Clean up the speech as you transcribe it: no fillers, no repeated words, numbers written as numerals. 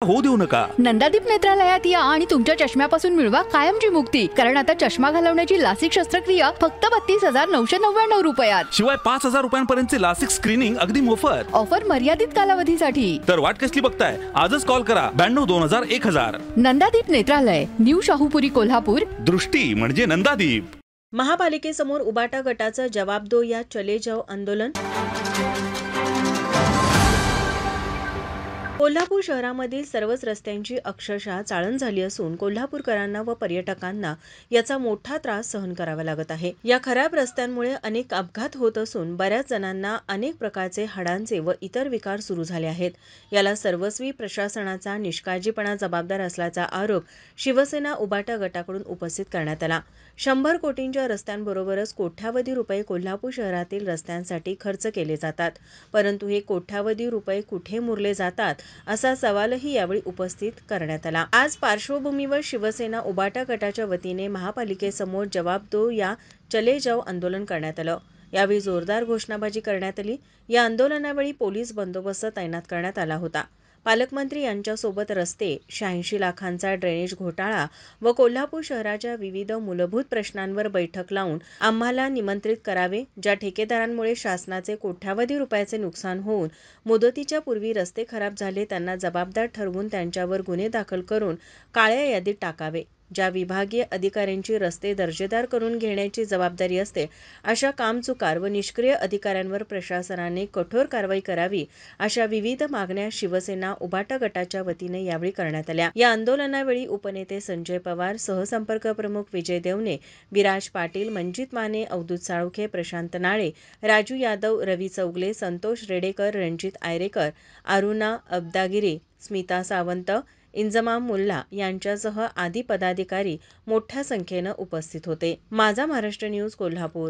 होऊ देऊ नका। नंदादीप नेत्रालयात या आणि तुमच्या चष्म्यापासून मिळवा कायमची मुक्ती, कारण आता चष्मा घालवण्याची लासिक शस्त्रक्रिया फक्त 32,999 रुपयात, शिवाय 5,000 रुपयांपर्यंतचे लासिक स्क्रीनिंग अगदी मोफत। ऑफर मर्यादित कालावधीसाठी। तर वाट कसली बघताय, आजच कॉल करा 92-2000-1000। नंदादीप नेत्रालय, न्यू शाहूपुरी, कोल्हापूर। दृष्टी म्हणजे नंदादीप। महापालिकेसमोर उबाटा गटाचं जवाब दो या चले जाओ आंदोलन। कोल्हापूर शहरामधील सर्वच रस्त्यांची अक्षरशः चाळण झाली असून कोल्हापूरकरांना व पर्यटकांना याचा मोठा त्रास सहन करावा लागत आहे। या खराब रस्त्यांमुळे अनेक अपघात होत असून बऱ्याच जणांना अनेक प्रकारचे हाडांचे व इतर विकार सुरू झाले आहेत। याला सर्वस्वी प्रशासनाचा निष्काळजीपणा जबाबदार असल्याचा आरोप शिवसेना उबाटा गटाकडून उपस्थित करण्यात आला। 100 कोटींच्या रस्त्यांबरोबरच कोट्यावधी रुपये कोल्हापूर शहरातील रस्त्यांसाठी खर्च केले जातात, परंतु हे कोट्यावधी रुपये कुठे मुरले जातात असा सवालही यावेळी उपस्थित करण्यात आला। आज पार्श्वभूमीवर शिवसेना उबाटा गटाच्या वतीने महापालिकेसमोर जवाब दो या चले जाओ आंदोलन करण्यात आलं। यावेळी जोरदार घोषणाबाजी करण्यात आली। या आंदोलनावेळी पोलीस बंदोबस्त तैनात करण्यात आला होता। पालकमंत्री यांच्यासोबत रस्ते, 86 लाखांचा ड्रेनेज घोटाळा व कोल्हापूर शहराच्या विविध मूलभूत प्रश्नांवर बैठक लावून आम्हाला निमंत्रित करावे, ज्या ठेकेदारांमुळे शासनाचे कोट्यावधी रुपयाचे नुकसान होऊन मुदतीच्या पूर्वी रस्ते खराब झाले त्यांना जबाबदार ठरवून त्यांच्यावर गुन्हे दाखल करून काळ्या यादीत टाकावे, ज्या विभागीय अधिकाऱ्यांची रस्ते दर्जेदार करून घेण्याची जबाबदारी असते अशा कामचुकार व निष्क्रिय अधिकाऱ्यांवर प्रशासनाने कठोर कारवाई करावी, अशा विविध मागण्या शिवसेना उबाटा गटाच्या वतीने यावेळी करण्यात आल्या। या आंदोलनावेळी उपनेते संजय पवार, सहसंपर्क प्रमुख विजय देवणे, विराज पाटील, मंजित माने, अवधूत साळुखे, प्रशांत नाळे, राजू यादव, रवी चौगले, संतोष रेडेकर, रणजित आयरेकर, अरुणा अब्दागिरी, स्मिता सावंत, इंजमाम मुल्ला यांच्यासह आदी पदाधिकारी मोठ्या संख्येनं उपस्थित होते। माझा महाराष्ट्र न्यूज, कोल्हापूर।